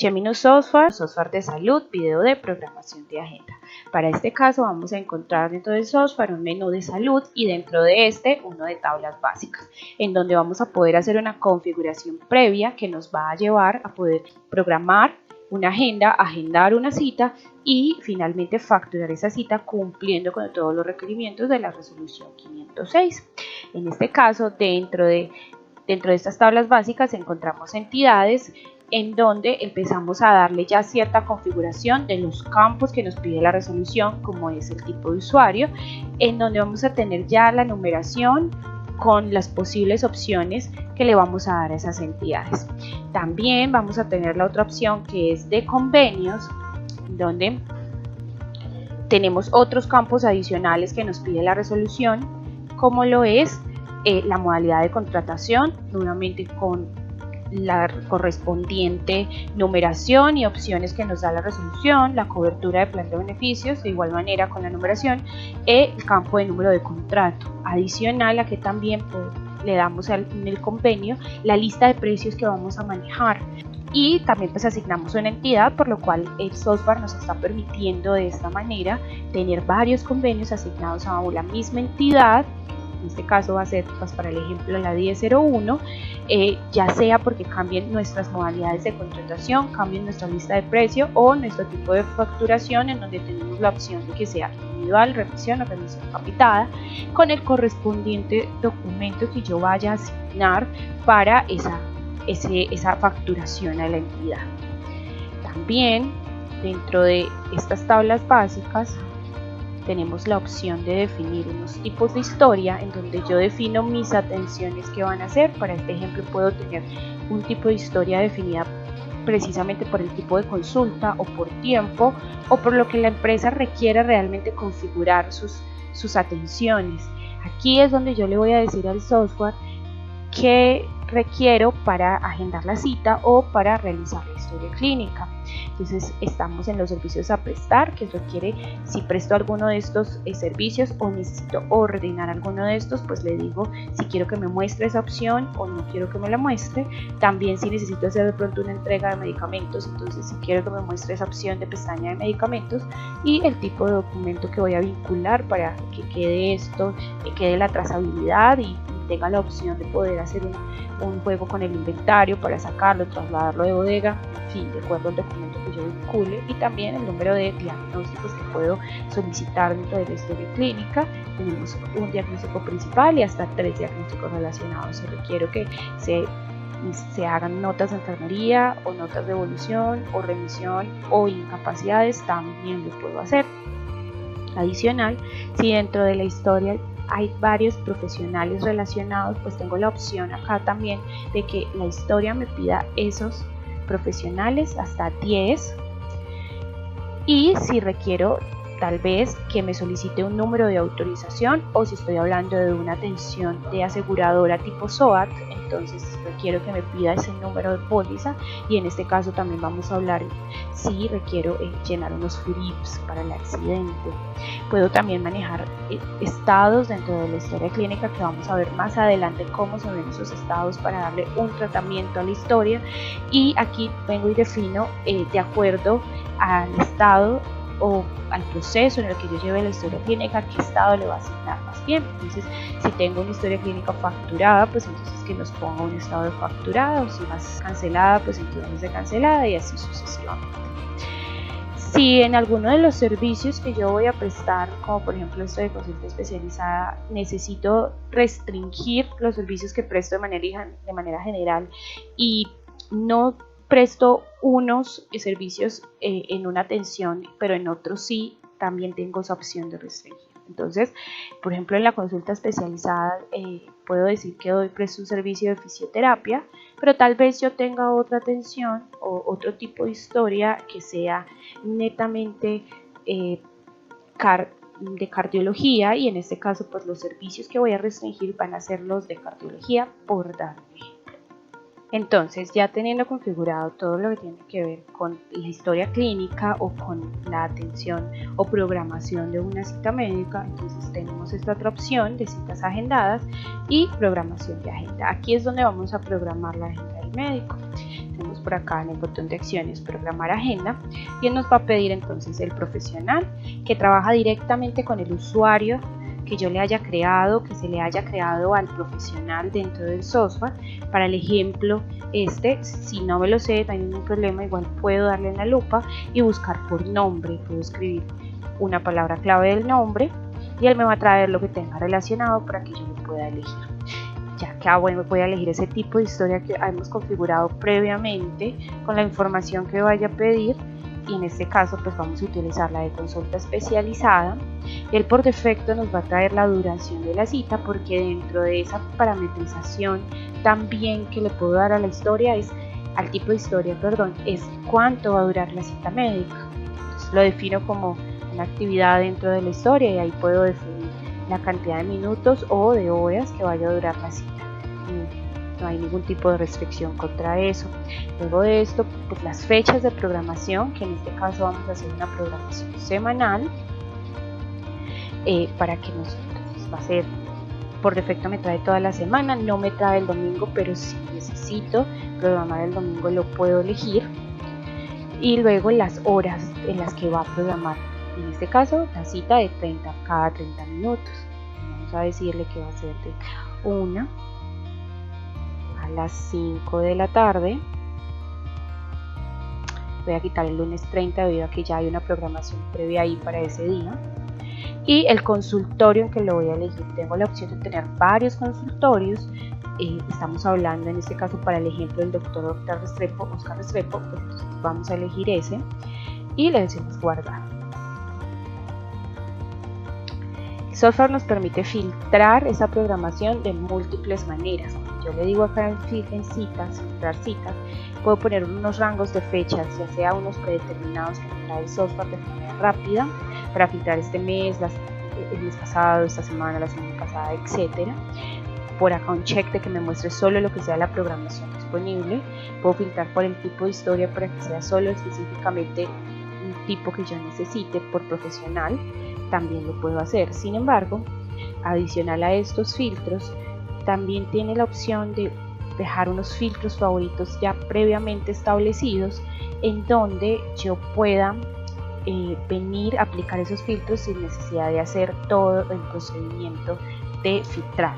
Geminus software de salud, video de programación de agenda. Para este caso vamos a encontrar dentro del software un menú de salud y dentro de este uno de tablas básicas, en donde vamos a poder hacer una configuración previa que nos va a llevar a poder programar una agenda, agendar una cita y finalmente facturar esa cita cumpliendo con todos los requerimientos de la resolución 506. En este caso, dentro de estas tablas básicas encontramos entidades en donde empezamos a darle ya cierta configuración de los campos que nos pide la resolución, como es el tipo de usuario, en donde vamos a tener ya la numeración con las posibles opciones que le vamos a dar a esas entidades. También vamos a tener la otra opción que es de convenios, donde tenemos otros campos adicionales que nos pide la resolución, como lo es la modalidad de contratación, nuevamente con la correspondiente numeración y opciones que nos da la resolución, la cobertura de plan de beneficios, de igual manera con la numeración, el campo de número de contrato, adicional a que también le damos en el convenio la lista de precios que vamos a manejar. Y también pues asignamos una entidad, por lo cual el software nos está permitiendo de esta manera tener varios convenios asignados a la misma entidad. En este caso va a ser pues, para el ejemplo la 1001, ya sea porque cambien nuestras modalidades de contratación, cambien nuestra lista de precio o nuestro tipo de facturación, en donde tenemos la opción de que sea individual, revisión o revisión capitada, con el correspondiente documento que yo vaya a asignar para esa facturación a la entidad. También dentro de estas tablas básicas tenemos la opción de definir unos tipos de historia en donde yo defino mis atenciones que van a hacer. Para este ejemplo puedo tener un tipo de historia definida precisamente por el tipo de consulta o por tiempo o por lo que la empresa requiera realmente configurar sus atenciones. Aquí es donde yo le voy a decir al software qué requiero para agendar la cita o para realizar la historia clínica. Entonces estamos en los servicios a prestar, que requiere si presto alguno de estos servicios o necesito ordenar alguno de estos, pues le digo si quiero que me muestre esa opción o no quiero que me la muestre. También si necesito hacer de pronto una entrega de medicamentos, entonces si quiero que me muestre esa opción de pestaña de medicamentos y el tipo de documento que voy a vincular para que quede esto, que quede la trazabilidad y tenga la opción de poder hacer un juego con el inventario para sacarlo, trasladarlo de bodega, en fin, de acuerdo al documento que yo vincule, y también el número de diagnósticos que puedo solicitar dentro de la historia clínica. Tenemos un diagnóstico principal y hasta 3 diagnósticos relacionados. Si requiero que se hagan notas de enfermería o notas de evolución o remisión o incapacidades, también lo puedo hacer. Adicional, si dentro de la historia hay varios profesionales relacionados, pues tengo la opción acá también de que la historia me pida esos profesionales hasta 10, y si requiero tal vez que me solicite un número de autorización o si estoy hablando de una atención de aseguradora tipo SOAT, entonces requiero que me pida ese número de póliza, y en este caso también vamos a hablar si requiero llenar unos FURIPs para el accidente. Puedo también manejar estados dentro de la historia clínica, que vamos a ver más adelante cómo se ven esos estados para darle un tratamiento a la historia, y aquí vengo y defino de acuerdo al estado o al proceso en el que yo lleve la historia clínica, qué estado le va a asignar más bien. Entonces, si tengo una historia clínica facturada, pues entonces que nos ponga un estado de facturada, o si más cancelada, pues entonces de cancelada, y así sucesivamente. Si en alguno de los servicios que yo voy a prestar, como por ejemplo esto de consulta especializada, necesito restringir los servicios que presto de manera general y no presto unos servicios en una atención, pero en otros sí, también tengo esa opción de restringir. Entonces, por ejemplo, en la consulta especializada puedo decir que presto un servicio de fisioterapia, pero tal vez yo tenga otra atención o otro tipo de historia que sea netamente de cardiología, y en este caso pues los servicios que voy a restringir van a ser los de cardiología, por dar un ejemplo. Entonces, ya teniendo configurado todo lo que tiene que ver con la historia clínica o con la atención o programación de una cita médica, entonces tenemos esta otra opción de citas agendadas y programación de agenda. Aquí es donde vamos a programar la agenda del médico. tenemos por acá en el botón de acciones programar agenda, y él nos va a pedir entonces el profesional que trabaja directamente con el usuario que yo le haya creado, que se le haya creado al profesional dentro del software. Para el ejemplo si no me lo sé, no hay ningún problema, igual puedo darle en la lupa y buscar por nombre, puedo escribir una palabra clave del nombre y él me va a traer lo que tenga relacionado para que yo lo pueda elegir. Ya que voy a elegir ese tipo de historia que hemos configurado previamente con la información que vaya a pedir, y en este caso pues vamos a utilizar la de consulta especializada. Él por defecto nos va a traer la duración de la cita, porque dentro de esa parametrización también que le puedo dar a la historia al tipo de historia, es cuánto va a durar la cita médica. Entonces, lo defino como una actividad dentro de la historia y ahí puedo definir la cantidad de minutos o de horas que vaya a durar la cita. No hay ningún tipo de restricción contra eso. Luego de esto, pues las fechas de programación, que en este caso vamos a hacer una programación semanal, para que nosotros va a ser, por defecto me trae toda la semana, no me trae el domingo, pero si necesito programar el domingo lo puedo elegir. Y luego las horas en las que va a programar, en este caso la cita de cada 30 minutos. Vamos a decirle que va a ser de 1 a las 5 de la tarde. Voy a quitar el lunes 30 debido a que ya hay una programación previa ahí para ese día. Y el consultorio en que lo voy a elegir, tengo la opción de tener varios consultorios. Estamos hablando en este caso para el ejemplo del doctor Oscar Restrepo, pues vamos a elegir ese y le decimos guardar. El software nos permite filtrar esa programación de múltiples maneras. Yo le digo acá en citas, filtrar citas, puedo poner unos rangos de fechas, ya sea unos predeterminados que me trae el software de manera rápida, para filtrar este mes, el mes pasado, esta semana, la semana pasada, etc. Por acá un check de que me muestre solo lo que sea la programación disponible. Puedo filtrar por el tipo de historia para que sea solo específicamente un tipo que yo necesite por profesional, también lo puedo hacer. Sin embargo, adicional a estos filtros, también tiene la opción de dejar unos filtros favoritos ya previamente establecidos, en donde yo pueda venir a aplicar esos filtros sin necesidad de hacer todo el procedimiento de filtrar.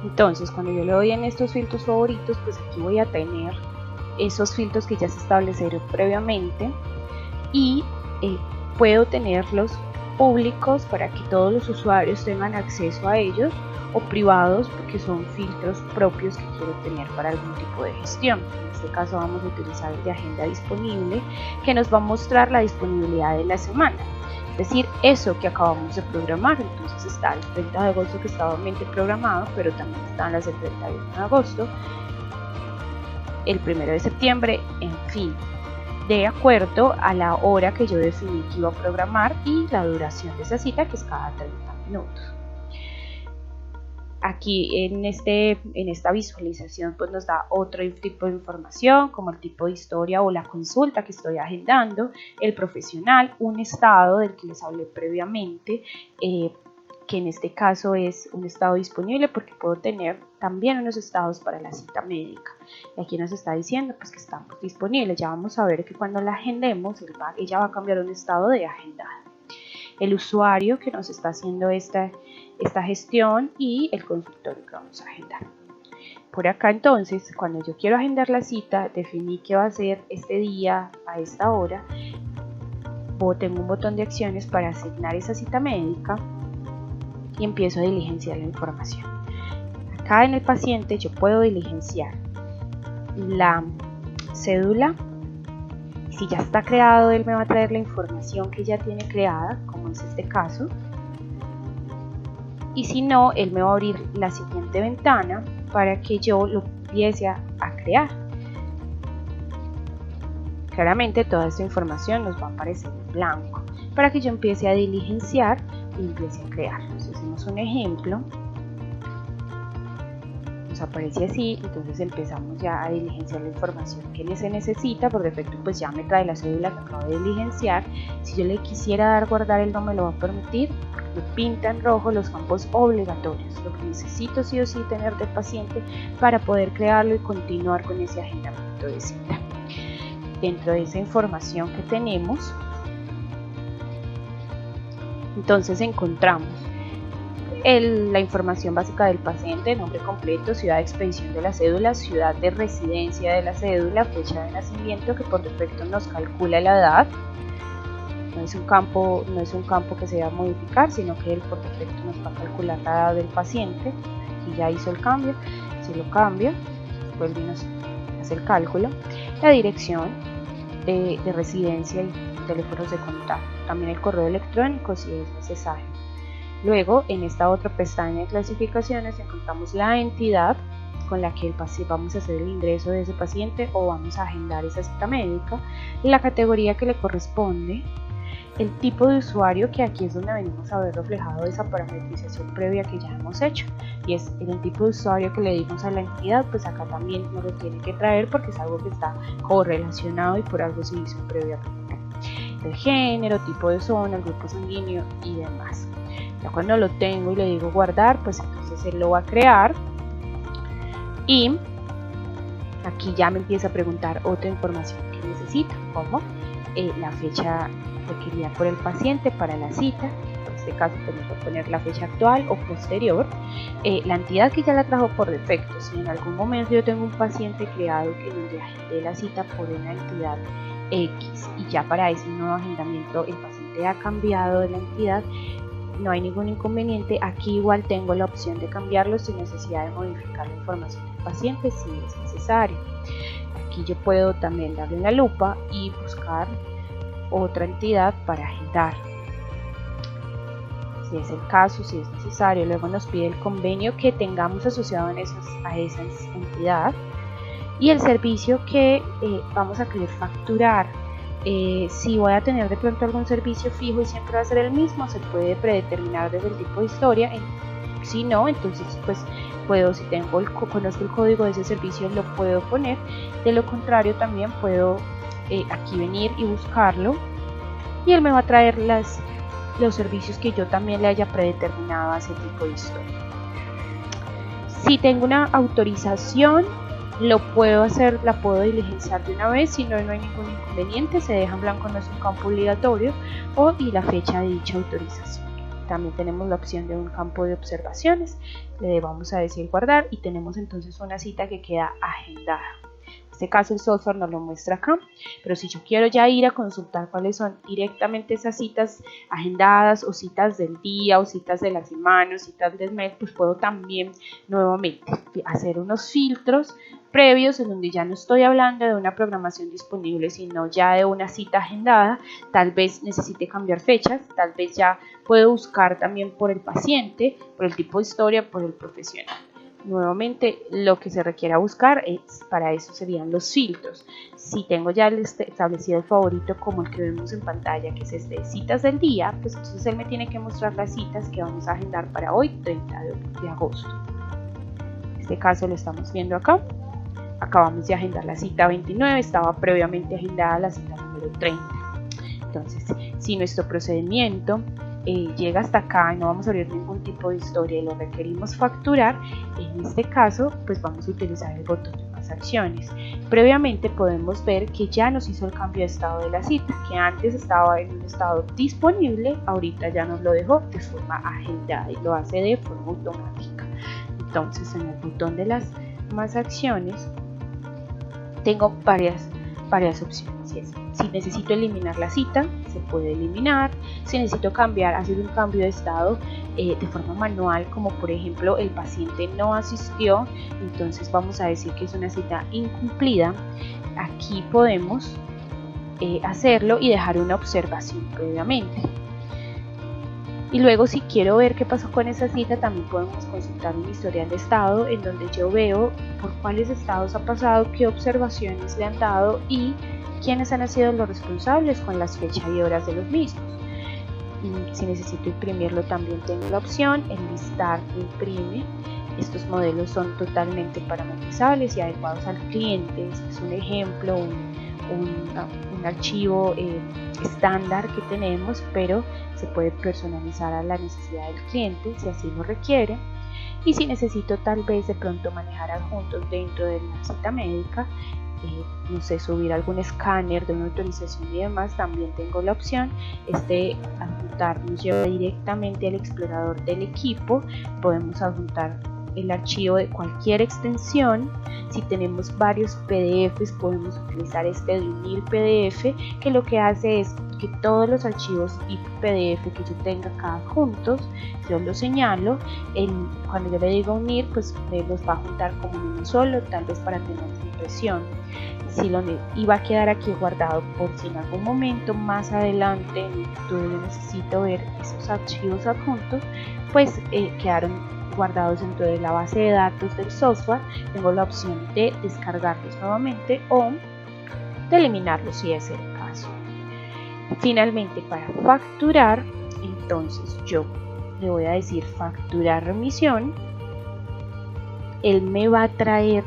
Entonces, cuando yo le doy en estos filtros favoritos, pues aquí voy a tener esos filtros que ya se establecieron previamente, y puedo tenerlos públicos para que todos los usuarios tengan acceso a ellos, o privados porque son filtros propios que quiero tener para algún tipo de gestión. En este caso vamos a utilizar el de agenda disponible, que nos va a mostrar la disponibilidad de la semana, es decir, eso que acabamos de programar. Entonces está el 30 de agosto que estaba programado, pero también están las del 31 de agosto, el 1 de septiembre, en fin, de acuerdo a la hora que yo definí que iba a programar y la duración de esa cita, que es cada 30 minutos. Aquí en esta visualización pues nos da otro tipo de información, como el tipo de historia o la consulta que estoy agendando, el profesional, un estado del que les hablé previamente, que en este caso es un estado disponible, porque puedo tener también unos estados para la cita médica. Y aquí nos está diciendo pues que estamos disponibles. Ya vamos a ver que cuando la agendemos ella va a cambiar un estado de agendada. El usuario que nos está haciendo esta gestión y el consultorio que vamos a agendar. Por acá entonces, cuando yo quiero agendar la cita, definí que va a ser este día a esta hora, tengo un botón de acciones para asignar esa cita médica y empiezo a diligenciar la información. Acá en el paciente yo puedo diligenciar la cédula. Si ya está creado, él me va a traer la información que ya tiene creada, como es este caso. Y si no, él me va a abrir la siguiente ventana para que yo lo empiece a crear. Claramente toda esta información nos va a aparecer en blanco para que yo empiece a diligenciar y empiece a crear. Entonces hacemos un ejemplo. Nos aparece así, entonces empezamos ya a diligenciar la información que se necesita. Por defecto pues ya me trae la cédula que acabo de diligenciar. Si yo le quisiera dar guardar, él no me lo va a permitir, me pinta en rojo los campos obligatorios, lo que necesito sí o sí tener del paciente para poder crearlo y continuar con ese agendamiento. agendamiento de cita. Dentro de esa información que tenemos, entonces encontramos la información básica del paciente: nombre completo, ciudad de expedición de la cédula, ciudad de residencia de la cédula, fecha de nacimiento, que por defecto nos calcula la edad. No es un campo que se va a modificar, sino que él por defecto nos va a calcular la edad del paciente. Aquí ya hizo el cambio. Si lo cambia, vuelve y nos hace el cálculo. La dirección de residencia y teléfonos de contacto. También el correo electrónico si es necesario. Luego, en esta otra pestaña de clasificaciones, encontramos la entidad con la que vamos a hacer el ingreso de ese paciente o vamos a agendar esa cita médica, la categoría que le corresponde, el tipo de usuario, que aquí es donde venimos a ver reflejado esa parametrización previa que ya hemos hecho, y es el tipo de usuario que le dimos a la entidad. Pues acá también nos lo tiene que traer porque es algo que está correlacionado y por algo se hizo previamente. El género, tipo de zona, el grupo sanguíneo y demás. Ya cuando lo tengo y le digo guardar, pues entonces él lo va a crear, y aquí ya me empieza a preguntar otra información que necesito, como la fecha requerida por el paciente para la cita. En este caso podemos poner la fecha actual o posterior, la entidad que ya la trajo por defecto. Si en algún momento yo tengo un paciente creado que donde agendé la cita por una entidad X y ya para ese nuevo agendamiento el paciente ha cambiado de la entidad, no hay ningún inconveniente. Aquí igual tengo la opción de cambiarlo sin necesidad de modificar la información del paciente si es necesario. Aquí yo puedo también darle una lupa y buscar otra entidad para agendar, si es el caso, si es necesario. Luego nos pide el convenio que tengamos asociado a esa entidad y el servicio que vamos a querer facturar. Si voy a tener de pronto algún servicio fijo y siempre va a ser el mismo, se puede predeterminar desde el tipo de historia. Si no, entonces pues puedo, si conozco el código de ese servicio, lo puedo poner. De lo contrario, también puedo aquí venir y buscarlo y él me va a traer los servicios que yo también le haya predeterminado a ese tipo de historia. Si tengo una autorización, lo puedo hacer, la puedo diligenciar de una vez, si no, no hay ningún inconveniente, se deja en blanco, no es un campo obligatorio, y la fecha de dicha autorización. También tenemos la opción de un campo de observaciones, le vamos a decir guardar y tenemos entonces una cita que queda agendada. En este caso el software nos lo muestra acá, pero si yo quiero ya ir a consultar cuáles son directamente esas citas agendadas o citas del día o citas de la semana o citas del mes, pues puedo también nuevamente hacer unos filtros previos en donde ya no estoy hablando de una programación disponible, sino ya de una cita agendada. Tal vez necesite cambiar fechas, tal vez ya puedo buscar también por el paciente, por el tipo de historia, por el profesional. Nuevamente, lo que se requiera buscar para eso serían los filtros. Si tengo ya establecido el favorito como el que vemos en pantalla, que es este de citas del día, pues entonces él me tiene que mostrar las citas que vamos a agendar para hoy, 30 de agosto. En este caso lo estamos viendo acá. Acabamos de agendar la cita 29, estaba previamente agendada la cita número 30. Entonces, si nuestro procedimiento llega hasta acá y no vamos a abrir ningún tipo de historia y lo requerimos facturar, en este caso pues vamos a utilizar el botón de más acciones. Previamente podemos ver que ya nos hizo el cambio de estado de la cita, que antes estaba en un estado disponible, ahorita ya nos lo dejó de forma agendada y lo hace de forma automática. Entonces, en el botón de las más acciones tengo varias opciones. Si necesito eliminar la cita, se puede eliminar. Si necesito hacer un cambio de estado de forma manual, como por ejemplo el paciente no asistió, entonces vamos a decir que es una cita incumplida. Aquí podemos hacerlo y dejar una observación previamente. Y luego, si quiero ver qué pasó con esa cita, también podemos consultar un historial de estado en donde yo veo por cuáles estados ha pasado, qué observaciones le han dado y quiénes han sido los responsables con las fechas y horas de los mismos. Y si necesito imprimirlo, también tengo la opción, enlistar imprime. Estos modelos son totalmente parametrizables y adecuados al cliente. Este es un ejemplo, un archivo estándar que tenemos, pero se puede personalizar a la necesidad del cliente si así lo requiere. Y si necesito tal vez de pronto manejar adjuntos dentro de la cita médica, no sé, subir algún escáner de una autorización y demás, también tengo la opción. Adjuntar nos lleva directamente al explorador del equipo. Podemos adjuntar el archivo de cualquier extensión. Si tenemos varios PDFs, podemos utilizar de unir PDF, que lo que hace es que todos los archivos y PDF que yo tenga acá juntos, yo los señalo. Cuando yo le digo unir, pues me los va a juntar como uno solo, tal vez para tener impresión. Si lo iba a quedar aquí guardado por si en algún momento más adelante en el futuro yo necesito ver esos archivos adjuntos, pues quedaron guardados dentro de la base de datos del software. Tengo la opción de descargarlos nuevamente o de eliminarlos si es el caso. Finalmente, para facturar, entonces yo le voy a decir facturar remisión. Él me va a traer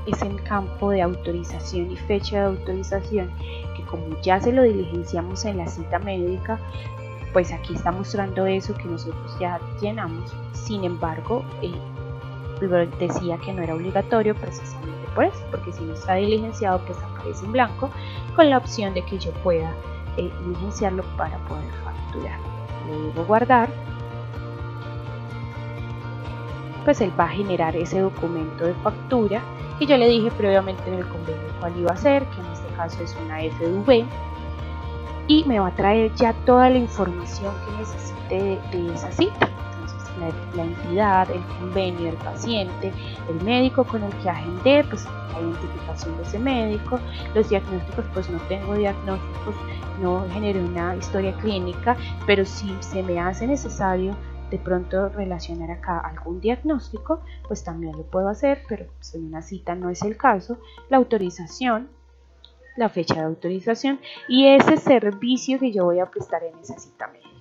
ese campo de autorización y fecha de autorización, que como ya se lo diligenciamos en la cita médica, pues aquí está mostrando eso que nosotros ya llenamos. Sin embargo, decía que no era obligatorio precisamente por eso, porque si no está diligenciado pues aparece en blanco, con la opción de que yo pueda diligenciarlo para poder facturar. Le digo guardar, pues él va a generar ese documento de factura que yo le dije previamente en el convenio cuál iba a ser, que en este caso es una FV, y me va a traer ya toda la información que necesite de esa cita. Entonces la entidad, el convenio, el paciente, el médico con el que agendé, pues la identificación de ese médico, los diagnósticos, pues no tengo diagnósticos, no generé una historia clínica, pero si se me hace necesario de pronto relacionar acá algún diagnóstico, pues también lo puedo hacer, pero pues en una cita no es el caso. La autorización, la fecha de autorización y ese servicio que yo voy a prestar en esa cita médica.